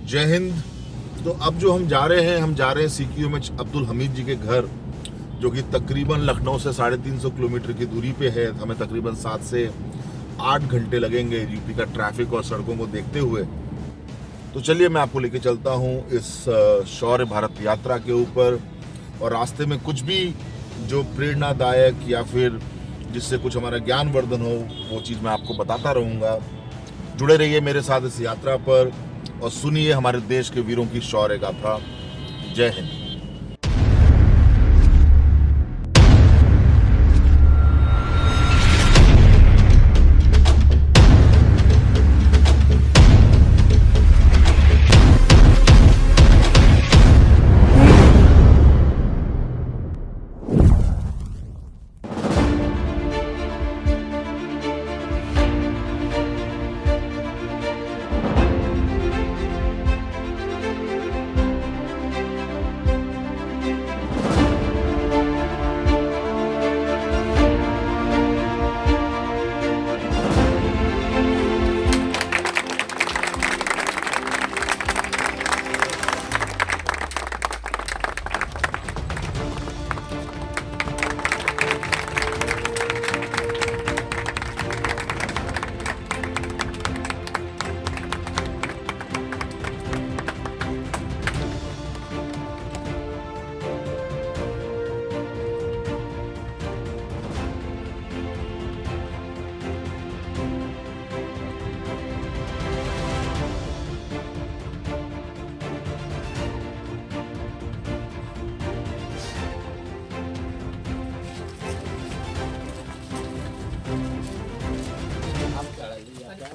जय हिंद। तो अब जो हम जा रहे हैं CQMH अब्दुल हमीद जी के घर, जो कि तकरीबन लखनऊ से 350 किलोमीटर की दूरी पे है। हमें तकरीबन 7 से 8 घंटे लगेंगे यूपी का ट्रैफिक और सड़कों को देखते हुए। तो चलिए मैं आपको लेके चलता हूँ इस शौर्य भारत यात्रा के ऊपर, और रास्ते में कुछ भी जो प्रेरणादायक या फिर जिससे कुछ हमारा ज्ञानवर्धन हो वो चीज़ मैं आपको बताता रहूँगा। जुड़े रहिए मेरे साथ इस यात्रा पर और सुनिए हमारे देश के वीरों की शौर्य गाथा। जय हिंद।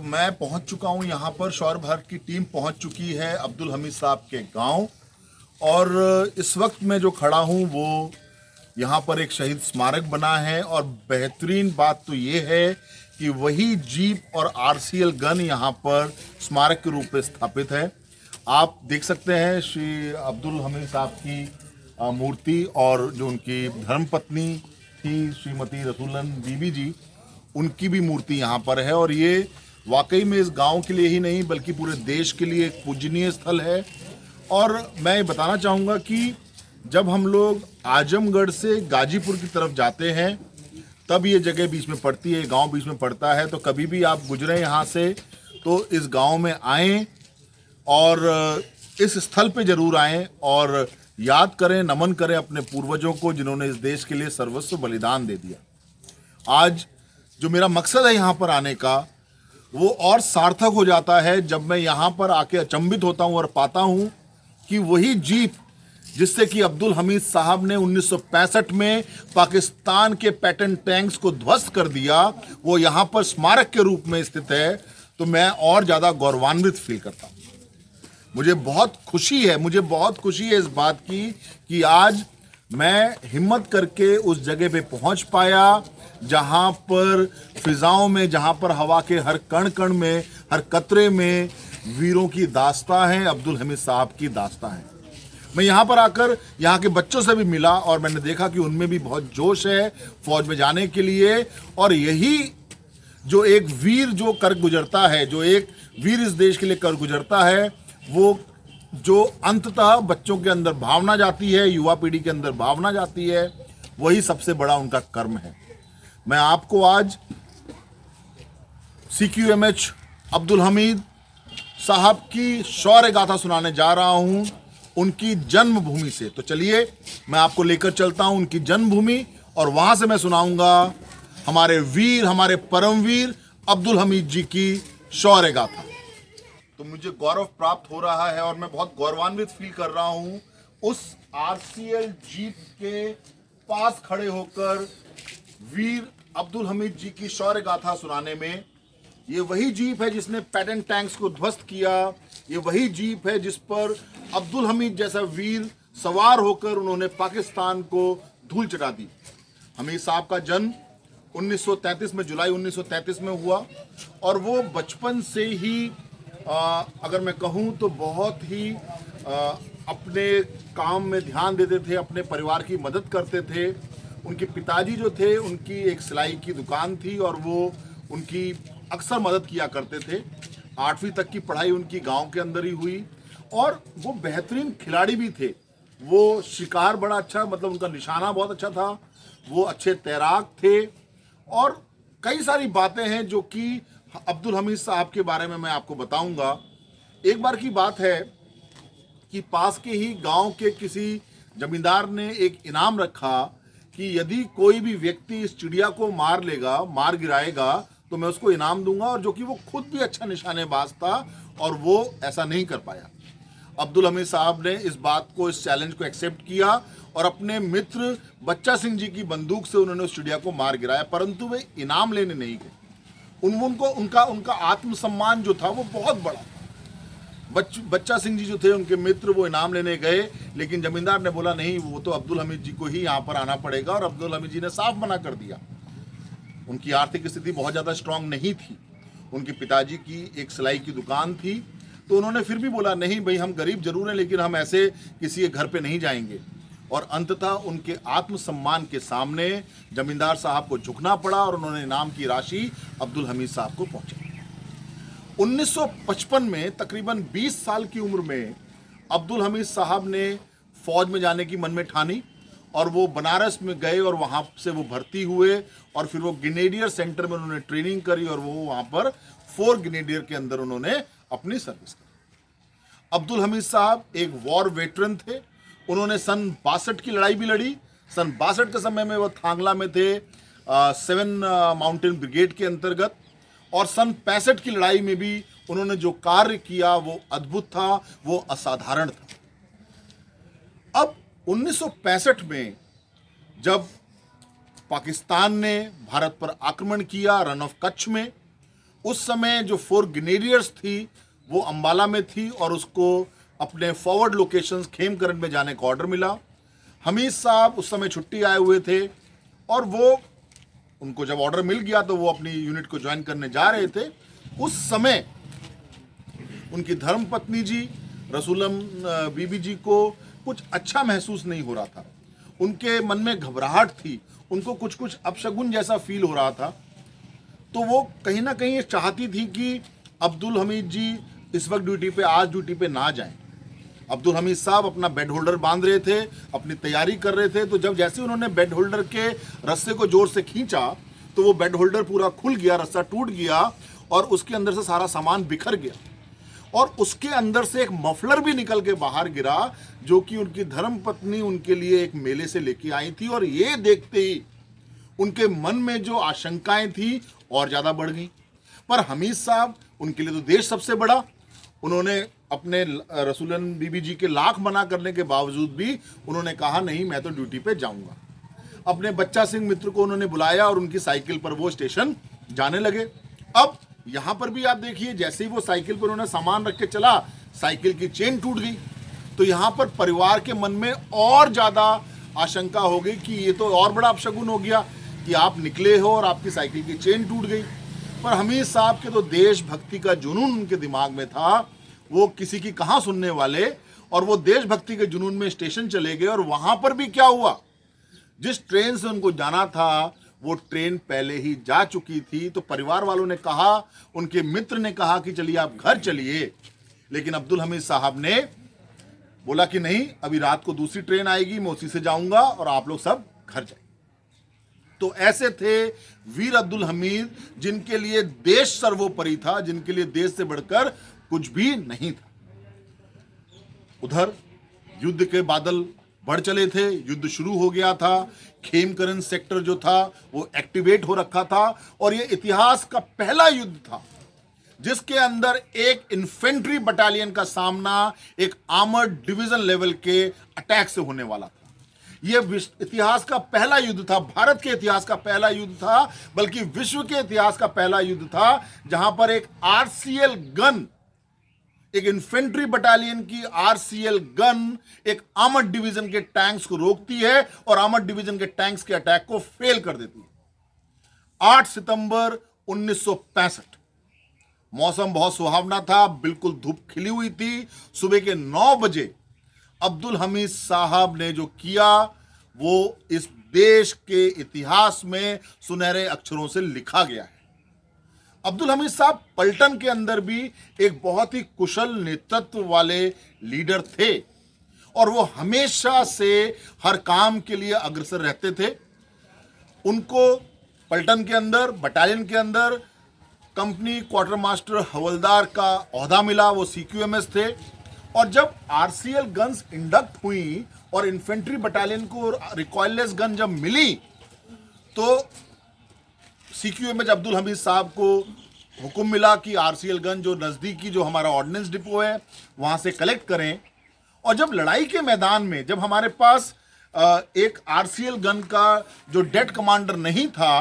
मैं पहुंच चुका हूं यहाँ पर। शौर्य भारत की टीम पहुंच चुकी है अब्दुल हमीद साहब के गांव, और इस वक्त मैं जो खड़ा हूं वो यहाँ पर एक शहीद स्मारक बना है। और बेहतरीन बात तो ये है कि वही जीप और RCL गन यहाँ पर स्मारक के रूप में स्थापित है। आप देख सकते हैं श्री अब्दुल हमीद साहब की मूर्ति, और जो उनकी धर्मपत्नी थी श्रीमती रसूलन बीबी जी, उनकी भी मूर्ति यहाँ पर है। और ये वाकई में इस गांव के लिए ही नहीं बल्कि पूरे देश के लिए एक पूजनीय स्थल है। और मैं ये बताना चाहूँगा कि जब हम लोग आजमगढ़ से गाजीपुर की तरफ जाते हैं तब ये जगह बीच में पड़ती है, गांव बीच में पड़ता है। तो कभी भी आप गुजरें यहाँ से तो इस गांव में आएँ और इस स्थल पे ज़रूर आएँ और याद करें, नमन करें अपने पूर्वजों को जिन्होंने इस देश के लिए सर्वस्व बलिदान दे दिया। आज जो मेरा मकसद है यहाँ पर आने का वो और सार्थक हो जाता है जब मैं यहाँ पर आके अचंभित होता हूँ और पाता हूँ कि वही जीप जिससे कि अब्दुल हमीद साहब ने 1965 में पाकिस्तान के पैटर्न टैंक्स को ध्वस्त कर दिया, वो यहाँ पर स्मारक के रूप में स्थित है। तो मैं और ज़्यादा गौरवान्वित फील करता हूँ। मुझे बहुत खुशी है इस बात की कि आज मैं हिम्मत करके उस जगह पे पहुंच पाया जहां पर फिजाओं में, जहां पर हवा के हर कण कण में, हर कतरे में वीरों की दास्तां है, अब्दुल हमीद साहब की दास्तां है। मैं यहाँ पर आकर यहाँ के बच्चों से भी मिला और मैंने देखा कि उनमें भी बहुत जोश है फौज में जाने के लिए। और यही जो एक वीर जो कर गुजरता है, जो एक वीर इस देश के लिए कर गुजरता है, वो जो अंततः बच्चों के अंदर भावना जाती है, युवा पीढ़ी के अंदर भावना जाती है, वही सबसे बड़ा उनका कर्म है। मैं आपको आज CQMH अब्दुल हमीद साहब की शौर्य गाथा सुनाने जा रहा हूं उनकी जन्मभूमि से। तो चलिए मैं आपको लेकर चलता हूं उनकी जन्मभूमि, और वहां से मैं सुनाऊंगा हमारे वीर, हमारे परमवीर अब्दुल हमीद जी की शौर्य गाथा। तो मुझे गौरव प्राप्त हो रहा है और मैं बहुत गौरवान्वित फील कर रहा हूं उस RCL जीप के पास खड़े होकर वीर अब्दुल हमीद जी की शौर्य गाथा सुनाने में। ये वही जीप है जिसने पैटर्न टैंक्स को ध्वस्त किया, ये वही जीप है जिस पर अब्दुल हमीद जैसा वीर सवार होकर उन्होंने पाकिस्तान को धूल चटा दी। हमीद साहब का जन्म 1933 में, जुलाई 1933 में हुआ, और वो बचपन से ही अगर मैं कहूँ तो बहुत ही अपने काम में ध्यान देते थे, अपने परिवार की मदद करते थे। उनके पिताजी जो थे उनकी एक सिलाई की दुकान थी और वो उनकी अक्सर मदद किया करते थे। 8वीं तक की पढ़ाई उनकी गांव के अंदर ही हुई और वो बेहतरीन खिलाड़ी भी थे। वो शिकार बड़ा अच्छा, मतलब उनका निशाना बहुत अच्छा था, वो अच्छे तैराक थे, और कई सारी बातें हैं जो कि अब्दुल हमीद साहब के बारे में मैं आपको बताऊंगा। एक बार की बात है कि पास के ही गांव के किसी जमींदार ने एक इनाम रखा कि यदि कोई भी व्यक्ति इस चिड़िया को मार लेगा, मार गिराएगा, तो मैं उसको इनाम दूंगा, और जो कि वो खुद भी अच्छा निशानेबाज था और वो ऐसा नहीं कर पाया। अब्दुल हमीद साहब ने इस बात को, इस चैलेंज को एक्सेप्ट किया और अपने मित्र बच्चा सिंह जी की बंदूक से उन्होंने उस चिड़िया को मार गिराया, परंतु वे इनाम लेने नहीं गए। उनका आत्मसम्मान जो था वो बहुत बड़ा था। बच्चा सिंह जी जो थे उनके मित्र, वो इनाम लेने गए, लेकिन जमींदार ने बोला नहीं, वो तो अब्दुल हमीद जी को ही यहाँ पर आना पड़ेगा, और अब्दुल हमीद जी ने साफ मना कर दिया। उनकी आर्थिक स्थिति बहुत ज़्यादा स्ट्रांग नहीं थी, उनके पिताजी की एक सिलाई की दुकान थी, तो उन्होंने फिर भी बोला नहीं भाई, हम गरीब जरूर हैं लेकिन हम ऐसे किसी के घर पे नहीं जाएंगे। और अंततः उनके आत्मसम्मान के सामने जमींदार साहब को झुकना पड़ा और उन्होंने इनाम की राशि अब्दुल हमीद साहब को पहुंचाई। 1955 में तकरीबन 20 साल की उम्र में अब्दुल हमीद साहब ने फौज में जाने की मन में ठानी, और वो बनारस में गए और वहाँ से वो भर्ती हुए, और फिर वो ग्रेनेडियर सेंटर में उन्होंने ट्रेनिंग करी, और वो वहाँ पर 4 ग्रेनेडियर के अंदर उन्होंने अपनी सर्विस की। अब्दुल हमीद साहब एक वॉर वेटरन थे। उन्होंने सन 62 की लड़ाई भी लड़ी। सन 62 के समय में वो थांगला में थे 7 माउंटेन ब्रिगेड के अंतर्गत, और सन 65 की लड़ाई में भी उन्होंने जो कार्य किया वो अद्भुत था, वो असाधारण था। अब 1965 में जब पाकिस्तान ने भारत पर आक्रमण किया रन ऑफ कच्छ में, उस समय जो 4 ग्रेनेडियर्स थी वो अंबाला में थी, और उसको अपने फॉरवर्ड लोकेशंस खेमकरन में जाने का ऑर्डर मिला। हमीद साहब उस समय छुट्टी आए हुए थे, और वो उनको जब ऑर्डर मिल गया तो वो अपनी यूनिट को ज्वाइन करने जा रहे थे। उस समय उनकी धर्मपत्नी जी रसूलम बीबी जी को कुछ अच्छा महसूस नहीं हो रहा था। उनके मन में घबराहट थी, उनको कुछ कुछ अपशगुन जैसा फील हो रहा था। तो वो कहीं ना कहीं ये चाहती थी कि अब्दुल हमीद जी इस वक्त ड्यूटी पे, आज ड्यूटी पे ना जाएं। अब्दुल हमीद साहब अपना बेड होल्डर बांध रहे थे, अपनी तैयारी कर रहे थे, तो जब जैसे उन्होंने बेड होल्डर के रस्से को जोर से खींचा तो वो बेड होल्डर पूरा खुल गया, रस्सा टूट गया, और उसके अंदर से सारा सामान बिखर गया, और उसके अंदर से एक मफलर भी निकल के बाहर गिरा, जो कि उनकी धर्मपत्नी उनके लिए एक मेले से लेके आई थी। और ये देखते ही उनके मन में जो आशंकाएं थी और ज़्यादा बढ़ गई। पर हमीद साहब, उनके लिए तो देश सबसे बड़ा, उन्होंने अपने रसूलन बीबी जी के लाख मना करने के बावजूद भी उन्होंने कहा नहीं, मैं तो ड्यूटी पे जाऊंगा। अपने बच्चा सिंह मित्र को उन्होंने बुलाया और उनकी साइकिल पर वो स्टेशन जाने लगे। अब यहाँ पर भी आप देखिए, जैसे ही वो साइकिल पर उन्होंने सामान रख के चला, साइकिल की चेन टूट गई। तो यहाँ पर परिवार के मन में और ज़्यादा आशंका हो गई कि ये तो और बड़ा अपशगुन हो गया कि आप निकले हो और आपकी साइकिल की चेन टूट गई। पर हमीद साहब के तो देशभक्ति का जुनून उनके दिमाग में था, वो किसी की कहाँ सुनने वाले, और वो देशभक्ति के जुनून में स्टेशन चले गए। और वहाँ पर भी क्या हुआ, जिस ट्रेन से उनको जाना था वो ट्रेन पहले ही जा चुकी थी। तो परिवार वालों ने कहा, उनके मित्र ने कहा कि चलिए आप घर चलिए, लेकिन अब्दुल हमीद साहब ने बोला कि नहीं, अभी रात को दूसरी ट्रेन आएगी, मैं उसी से जाऊंगा और आप लोग सब घर जाए। तो ऐसे थे वीर अब्दुल हमीद, जिनके लिए देश सर्वोपरि था, जिनके लिए देश से बढ़कर कुछ भी नहीं था। उधर युद्ध के बादल बढ़ चले थे, युद्ध शुरू हो गया था, खेमकरन सेक्टर जो था वो एक्टिवेट हो रखा था, और ये इतिहास का पहला युद्ध था जिसके अंदर एक इन्फेंट्री बटालियन का सामना एक आर्मर्ड डिवीजन लेवल के अटैक से होने वाला था। यह इतिहास का पहला युद्ध था, भारत के इतिहास का पहला युद्ध था, बल्कि विश्व के इतिहास का पहला युद्ध था, जहां पर एक आरसीएल गन, एक इन्फेंट्री बटालियन की आरसीएल गन एक आर्मर्ड डिवीजन के टैंक्स को रोकती है और आर्मर्ड डिवीजन के टैंक्स के अटैक को फेल कर देती है। 8 सितंबर 1965, मौसम बहुत सुहावना था, बिल्कुल धूप खिली हुई थी। सुबह के 9 बजे अब्दुल हमीद साहब ने जो किया वो इस देश के इतिहास में सुनहरे अक्षरों से लिखा गया है। अब्दुल हमीद साहब पलटन के अंदर भी एक बहुत ही कुशल नेतृत्व वाले लीडर थे और वो हमेशा से हर काम के लिए अग्रसर रहते थे। उनको पलटन के अंदर बटालियन के अंदर कंपनी क्वार्टर मास्टर हवलदार का ओहदा मिला, वो CQMS थे। और जब RCL गन्स इंडक्ट हुई और इन्फेंट्री बटालियन को रिकॉइललेस गन जब मिली तो CQMS अब्दुल हमीद साहब को हुक्म मिला कि RCL गन जो नज़दीकी जो हमारा ऑर्डिनेंस डिपो है वहाँ से कलेक्ट करें। और जब लड़ाई के मैदान में जब हमारे पास एक RCL गन का जो डेड कमांडर नहीं था,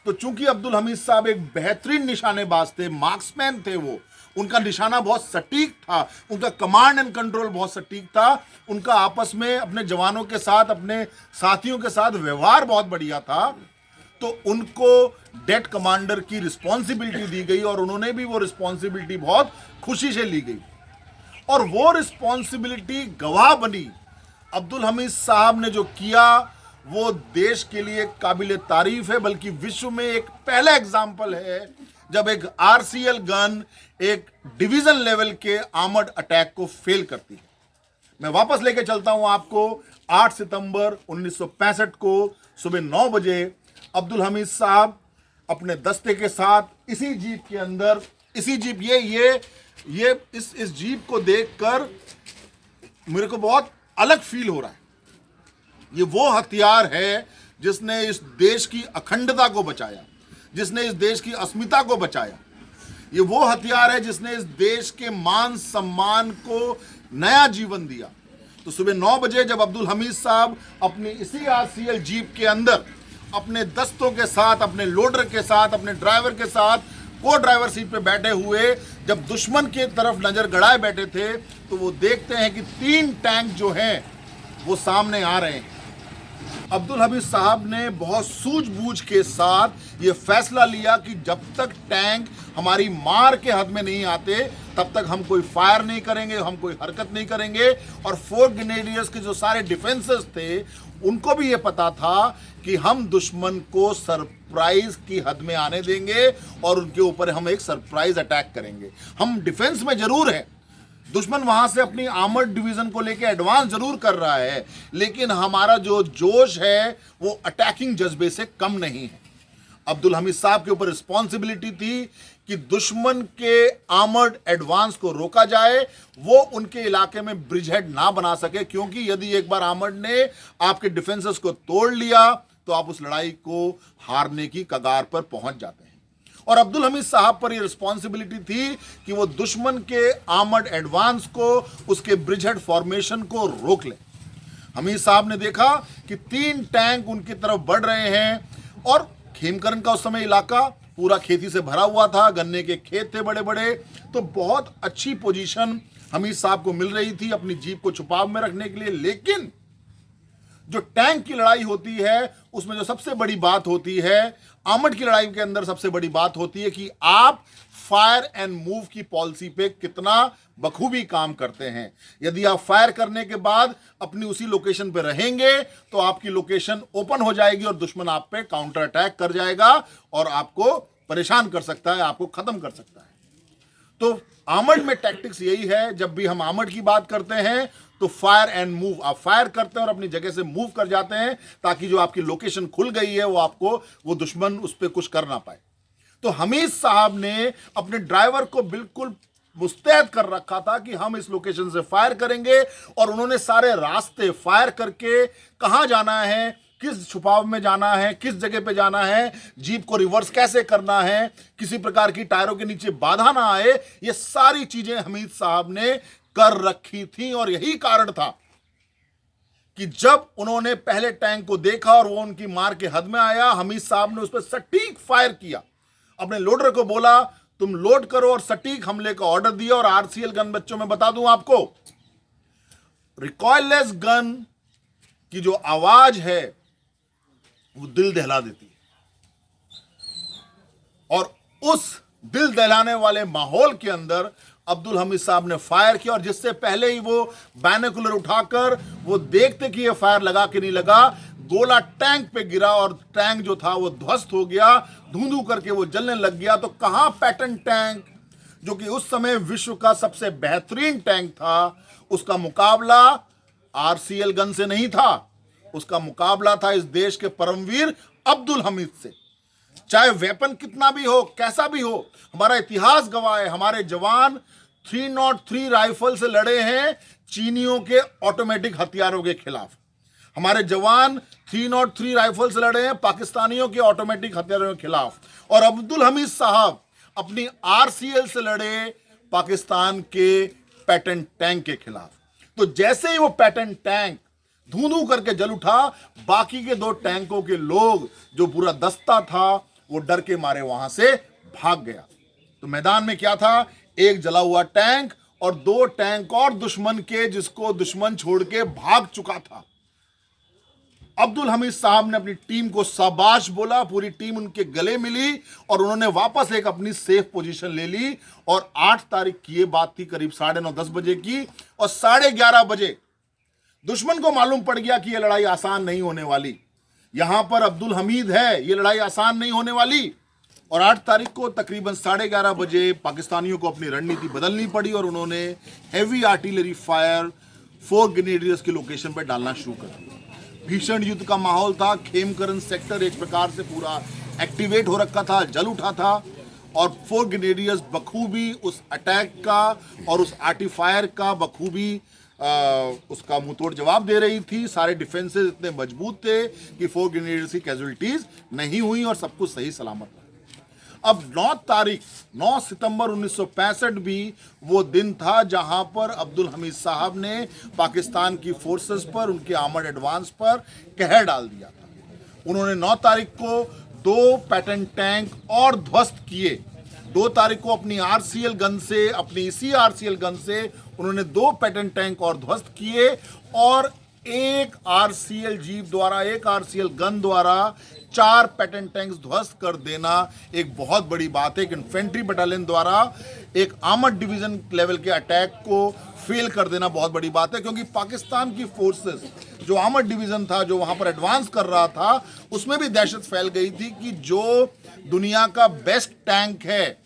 तो चूंकि अब्दुल हमीद साहब एक बेहतरीन निशानेबाज थे, मार्क्समैन थे, वो उनका निशाना बहुत सटीक था, उनका कमांड एंड कंट्रोल बहुत सटीक था, उनका आपस में अपने जवानों के साथ अपने साथियों के साथ व्यवहार बहुत बढ़िया था। तो उनको डेड कमांडर की रिस्पॉन्सिबिलिटी दी गई और उन्होंने भी वो रिस्पॉन्सिबिलिटी बहुत खुशी से ली गई और वो रिस्पॉन्सिबिलिटी गवाह बनी। अब्दुल हमीद साहब ने जो किया वो देश के लिए काबिल तारीफ है, बल्कि विश्व में एक पहला एग्जाम्पल है जब एक RCL गन एक डिवीजन लेवल के आर्मर्ड अटैक को फेल करती है। मैं वापस लेके चलता हूं आपको 8 सितंबर 1965 को सुबह 9 बजे अब्दुल हमीद साहब अपने दस्ते के साथ इसी जीप के अंदर, इसी जीप ये इस जीप को देखकर मेरे को बहुत अलग फील हो रहा है। ये वो हथियार है जिसने इस देश की अखंडता को बचाया, जिसने इस देश की अस्मिता को बचाया। ये वो हथियार है जिसने इस देश के मान सम्मान को नया जीवन दिया। तो सुबह 9 बजे जब अब्दुल हमीद साहब अपनी इसी RCL जीप के अंदर अपने दस्तों के साथ, अपने लोडर के साथ, अपने ड्राइवर के साथ को ड्राइवर सीट पे बैठे हुए जब दुश्मन की तरफ नजर गड़ाए बैठे थे, तो वो देखते हैं कि 3 टैंक जो हैं वो सामने आ रहे हैं। अब्दुल हमीद साहब ने बहुत सूझबूझ के साथ ये फैसला लिया कि जब तक टैंक हमारी मार के हद में नहीं आते तब तक हम कोई फायर नहीं करेंगे, हम कोई हरकत नहीं करेंगे। और 4 ग्रेनेडियर्स के जो सारे डिफेंसेस थे उनको भी ये पता था कि हम दुश्मन को सरप्राइज की हद में आने देंगे और उनके ऊपर हम एक सरप्राइज अटैक करेंगे। हम डिफेंस में जरूर हैं, दुश्मन वहां से अपनी आर्मर्ड डिवीजन को लेके एडवांस जरूर कर रहा है, लेकिन हमारा जो जोश है वो अटैकिंग जज्बे से कम नहीं है। अब्दुल हमीद साहब के ऊपर रिस्पॉन्सिबिलिटी थी कि दुश्मन के आर्मर्ड एडवांस को रोका जाए, वो उनके इलाके में ब्रिजहेड ना बना सके, क्योंकि यदि एक बार आर्मर्ड ने आपके डिफेंसेस को तोड़ लिया तो आप उस लड़ाई को हारने की कगार पर पहुंच जाते हैं। और अब्दुल हमीद साहब पर यह रिस्पॉन्सिबिलिटी थी कि वो दुश्मन के आर्मर्ड एडवांस को, उसके ब्रिजहेड फॉर्मेशन को रोक ले। हमीद साहब ने देखा कि 3 टैंक उनकी तरफ बढ़ रहे हैं और खेमकरन का उस समय इलाका पूरा खेती से भरा हुआ था, गन्ने के खेत थे बड़े बड़े, तो बहुत अच्छी पोजीशन हमीद साहब को मिल रही थी अपनी जीप को छुपाव में रखने के लिए। लेकिन जो टैंक की लड़ाई होती है उसमें जो सबसे बड़ी बात होती है, आर्मर्ड की लड़ाई के अंदर सबसे बड़ी बात होती है कि आप फायर एंड मूव की पॉलिसी पे कितना बखूबी काम करते हैं। यदि आप फायर करने के बाद अपनी उसी लोकेशन पे रहेंगे तो आपकी लोकेशन ओपन हो जाएगी और दुश्मन आप पे काउंटर अटैक कर जाएगा और आपको परेशान कर सकता है, आपको खत्म कर सकता है। तो आर्मर्ड में टैक्टिक्स यही है, जब भी हम आर्मर्ड की बात करते हैं तो फायर एंड मूव, आप फायर करते हैं और अपनी जगह से मूव कर जाते हैं ताकि जो आपकी लोकेशन खुल गई है वो दुश्मन उस पर कुछ कर ना पाए। तो हमीद साहब ने अपने ड्राइवर को बिल्कुल मुस्तैद कर रखा था कि हम इस लोकेशन से फायर करेंगे, और उन्होंने सारे रास्ते फायर करके कहाँ जाना है, किस छुपाव में जाना है, किस जगह पे जाना है, जीप को रिवर्स कैसे करना है, किसी प्रकार की टायरों के नीचे बाधा ना आए, ये सारी चीजें हमीद साहब ने कर रखी थी। और यही कारण था कि जब उन्होंने पहले टैंक को देखा और वो उनकी मार के हद में आया, हमीद साहब ने उस पर सटीक फायर किया, अपने लोडर को बोला तुम लोड करो, और सटीक हमले का ऑर्डर दिया। और RCL गन बच्चों में बता दूं आपको, रिकॉइललेस गन की जो आवाज है वो दिल दहला देती है, और उस दिल दहलाने वाले माहौल के अंदर अब्दुल हमीद साहब ने फायर किया। और जिससे पहले ही वो बाइनोकुलर उठाकर वो देखते कि ये फायर लगा कि नहीं लगा, गोला टैंक पे गिरा और टैंक जो था वो ध्वस्त हो गया, धुंधु करके वो जलने लग गया। तो कहां पैटन टैंक, जो कि उस समय विश्व का सबसे बेहतरीन टैंक था, उसका मुकाबला आरसीएल गन से नहीं था, उसका मुकाबला था इस देश के परमवीर अब्दुल हमीद से। चाहे वेपन कितना भी हो, कैसा भी हो, हमारा इतिहास गवाह है, हमारे जवान 303 राइफल से लड़े हैं चीनियों के ऑटोमेटिक हथियारों के खिलाफ। हमारे जवान 303 राइफल से लड़े हैं पाकिस्तानियों के ऑटोमेटिक हथियारों के खिलाफ। और अब्दुल हमीद साहब अपनी आरसीएल से लड़े पाकिस्तान के पैटन टैंक के खिलाफ। तो जैसे ही वो पैटन टैंक धू करके जल उठा, बाकी के 2 टैंकों के लोग, जो पूरा दस्ता था, वो डर के मारे वहां से भाग गया। तो मैदान में क्या था? एक जला हुआ टैंक और 2 टैंक और दुश्मन के, जिसको दुश्मन छोड़ के भाग चुका था। अब्दुल हमीद साहब ने अपनी टीम को शाबाश बोला, पूरी टीम उनके गले मिली और उन्होंने वापस एक अपनी सेफ पोजीशन ले ली। और 8 तारीख की ये बात थी, करीब 9:30-10 बजे की, और 11:30 बजे दुश्मन को मालूम पड़ गया कि यह लड़ाई आसान नहीं होने वाली। यहां पर अब्दुल हमीद है, यह लड़ाई आसान नहीं होने वाली। और 8 तारीख को तकरीबन 11:30 बजे पाकिस्तानियों को अपनी रणनीति बदलनी पड़ी और उन्होंने हैवी आर्टिलरी फायर 4 ग्रेनेडियर्स की लोकेशन पर डालना शुरू कर दिया। भीषण युद्ध का माहौल था। खेमकरन सेक्टर एक प्रकार से पूरा एक्टिवेट हो रखा था, जल उठा था, और 4 ग्रेनेडियर्स बखूबी उस अटैक का और उस आर्टिफायर का बखूबी उसका मुंहतोड़ जवाब दे रही थी। सारे डिफेंसेस इतने मजबूत थे कि 4 ग्रेनेडियर्स की कैजुअलिटीज नहीं हुई और सब कुछ सही सलामत रहा। अब 9 सितंबर 1965 भी वो दिन था जहां पर अब्दुल हमीद साहब ने पाकिस्तान की फोर्सेस पर, उनके आर्मर्ड एडवांस पर कहर डाल दिया था। उन्होंने 9 तारीख को 2 पैटन टैंक और ध्वस्त किए। 2 तारीख को अपनी आरसीएल गन से, अपनी इसी आरसीएल गन से उन्होंने 2 पैटन टैंक और ध्वस्त किए और एक आरसीएल जीप द्वारा, एक आरसीएल गन द्वारा 4 पैटन टैंक्स ध्वस्त कर देना एक बहुत बड़ी बात है। एक इन्फेंट्री बटालियन द्वारा एक आर्मर्ड डिवीजन लेवल के अटैक को फेल कर देना बहुत बड़ी बात है, क्योंकि पाकिस्तान की फोर्सेस, जो आर्मर्ड डिवीजन था, जो वहां पर एडवांस कर रहा था, उसमें भी दहशत फैल गई थी कि जो दुनिया का बेस्ट टैंक है,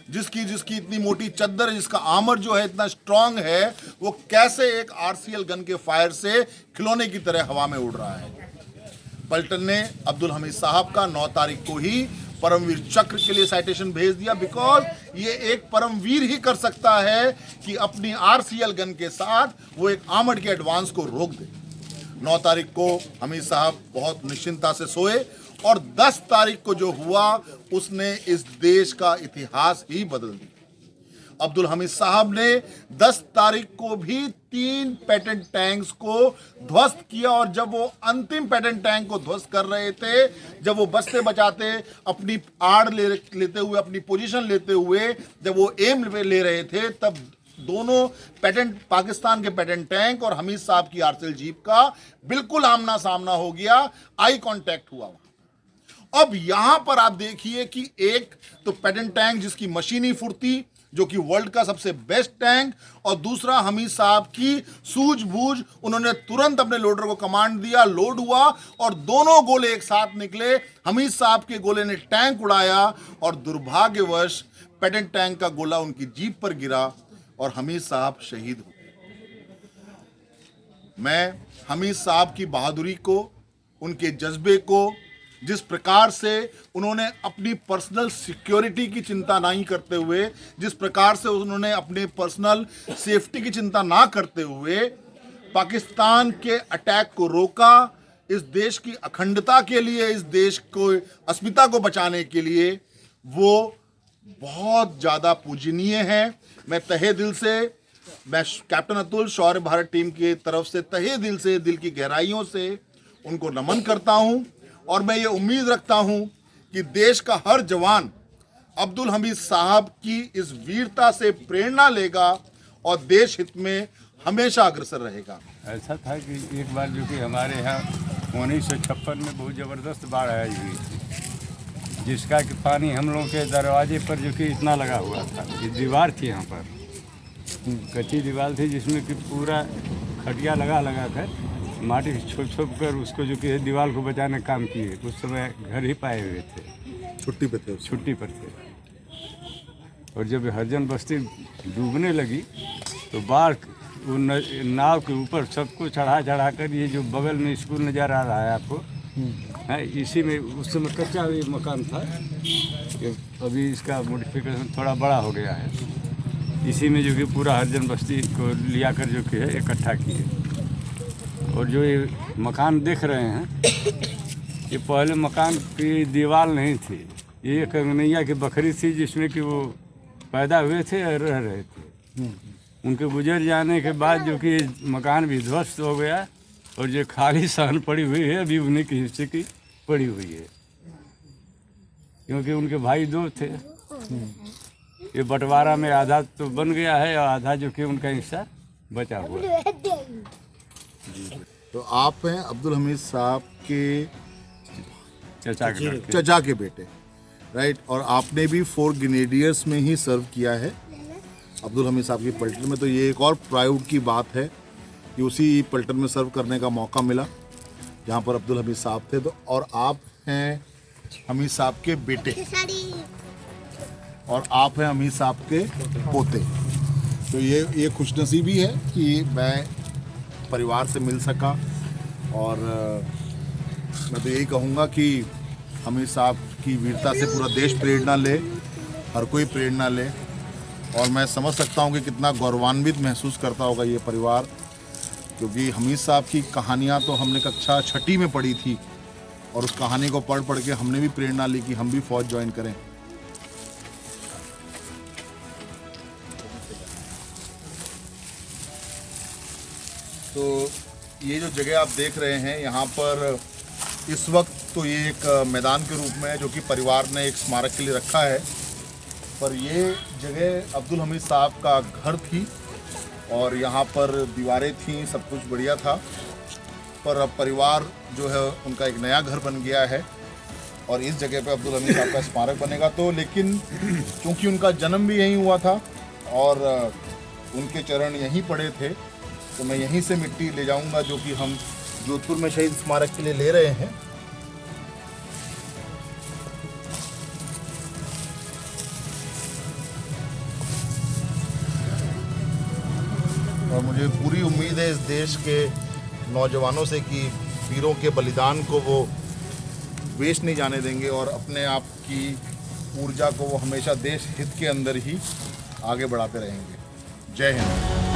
जिसकी इतनी मोटी चद्दर है, जिसका आर्मर जो है इतना स्ट्रांग है, वो कैसे एक आरसीएल गन के फायर से खिलौने की तरह हवा में उड़ रहा है। पलटन ने अब्दुल हमीद साहब का 9 तारीख को ही परमवीर चक्र के लिए साइटेशन भेज दिया, बिकॉज ये एक परमवीर ही कर सकता है कि अपनी आरसीएल गन के साथ वो एक आर्मर्ड के एडवांस को रोक दे। 9 तारीख को हमीद साहब बहुत निश्चिंतता से सोए और 10 तारीख को जो हुआ उसने इस देश का इतिहास ही बदल दिया। अब्दुल हमीद साहब ने 10 तारीख को भी 3 पैटन टैंक्स को ध्वस्त किया और जब वो अंतिम पैटन टैंक को ध्वस्त कर रहे थे, जब वो बचते बचाते अपनी आड़ लेते हुए, अपनी पोजीशन लेते हुए जब वो एम ले रहे थे, तब दोनों पाकिस्तान के पैटन टैंक और हमीद साहब की आरसीएल जीप का बिल्कुल आमना सामना हो गया, आई कांटेक्ट हुआ। अब यहां पर आप देखिए कि एक तो पैटन टैंक जिसकी मशीनी फुर्ती, जो कि वर्ल्ड का सबसे बेस्ट टैंक, और दूसरा हमीद साहब की सूझबूझ, उन्होंने तुरंत अपने लोडर को कमांड दिया, लोड हुआ और दोनों गोले एक साथ निकले। हमीद साहब के गोले ने टैंक उड़ाया और दुर्भाग्यवश पैटन टैंक का गोला उनकी जीप पर गिरा और हमीद साहब शहीद हो गए। मैं हमीद साहब की बहादुरी को, उनके जज्बे को, जिस प्रकार से उन्होंने अपनी पर्सनल सिक्योरिटी की चिंता नहीं करते हुए, जिस प्रकार से उन्होंने अपने पर्सनल सेफ्टी की चिंता ना करते हुए पाकिस्तान के अटैक को रोका, इस देश की अखंडता के लिए, इस देश को अस्मिता को बचाने के लिए, वो बहुत ज़्यादा पूजनीय है। मैं तहे दिल से, मैं कैप्टन अतुल शौर्य भारत टीम की तरफ से तहे दिल से, दिल की गहराइयों से उनको नमन करता हूं और मैं ये उम्मीद रखता हूं कि देश का हर जवान अब्दुल हमीद साहब की इस वीरता से प्रेरणा लेगा और देश हित में हमेशा अग्रसर रहेगा। ऐसा था कि एक बार जो कि हमारे यहाँ 1956 में बहुत ज़बरदस्त बाढ़ आई हुई थी, जिसका कि पानी हम लोगों के दरवाजे पर जो कि इतना लगा हुआ था। ये दीवार थी, यहाँ पर कच्ची दीवार थी, जिसमें कि पूरा खटिया लगा कर माटी छोप छोप कर उसको जो कि है दीवार को बचाने का काम किए। उस समय घर ही पाए हुए थे, छुट्टी पे थे छुट्टी पर थे। और जब हरिजन बस्ती डूबने लगी तो बाढ़ वो नाव के ऊपर सबको चढ़ा चढ़ा कर, ये जो बगल में स्कूल नज़र आ रहा है आपको, है इसी में उस समय कच्चा भी मकान था, ये अभी इसका मॉडिफिकेशन थोड़ा बड़ा हो गया है। इसी में जो कि पूरा हरिजन बस्ती को लिया कर जो कि है इकट्ठा किए। और जो ये मकान देख रहे हैं, ये पहले मकान की दीवार नहीं थी, ये एक अंगनैया की बकरी थी जिसमें कि वो पैदा हुए थे और रह रहे थे। उनके गुजर जाने के बाद जो कि मकान भी ध्वस्त हो गया और जो खाली सहन पड़ी हुई है अभी उन्हीं के हिस्से की पड़ी हुई है, क्योंकि उनके भाई दो थे। ये बंटवारा में आधा तो बन गया है और आधा जो कि उनका हिस्सा बचा हुआ है। तो आप हैं अब्दुल हमीद साहब के चचा चचा के बेटे, राइट। और आपने भी 4 ग्रेनेडियर्स में ही सर्व किया है अब्दुल हमीद साहब की पलटन में। तो ये एक और प्राउड की बात है कि उसी पलटन में सर्व करने का मौका मिला जहाँ पर अब्दुल हमीद साहब थे। तो और आप हैं हमीद साहब के बेटे और आप हैं हमीद साहब के पोते। तो ये खुशनसीबी है कि मैं परिवार से मिल सका। और मैं तो यही कहूँगा कि हमीद साहब की वीरता से पूरा देश प्रेरणा ले, हर कोई प्रेरणा ले। और मैं समझ सकता हूँ कि कितना गौरवान्वित महसूस करता होगा ये परिवार, क्योंकि हमीद साहब की कहानियाँ तो हमने कक्षा 6ठी में पढ़ी थी और उस कहानी को पढ़ पढ़ के हमने भी प्रेरणा ली कि हम भी फौज ज्वाइन करें। तो ये जो जगह आप देख रहे हैं यहाँ पर इस वक्त तो ये एक मैदान के रूप में है जो कि परिवार ने एक स्मारक के लिए रखा है, पर ये जगह अब्दुल हमीद साहब का घर थी और यहाँ पर दीवारें थीं, सब कुछ बढ़िया था। पर अब परिवार जो है उनका एक नया घर बन गया है और इस जगह पे अब्दुल हमीद साहब का स्मारक बनेगा। तो लेकिन चूँकि उनका जन्म भी यहीं हुआ था और उनके चरण यहीं पड़े थे, तो मैं यहीं से मिट्टी ले जाऊंगा जो कि हम जोधपुर में शहीद स्मारक के लिए ले रहे हैं। और मुझे पूरी उम्मीद है इस देश के नौजवानों से कि वीरों के बलिदान को वो वेस्ट नहीं जाने देंगे और अपने आप की ऊर्जा को वो हमेशा देश हित के अंदर ही आगे बढ़ाते रहेंगे। जय हिंद।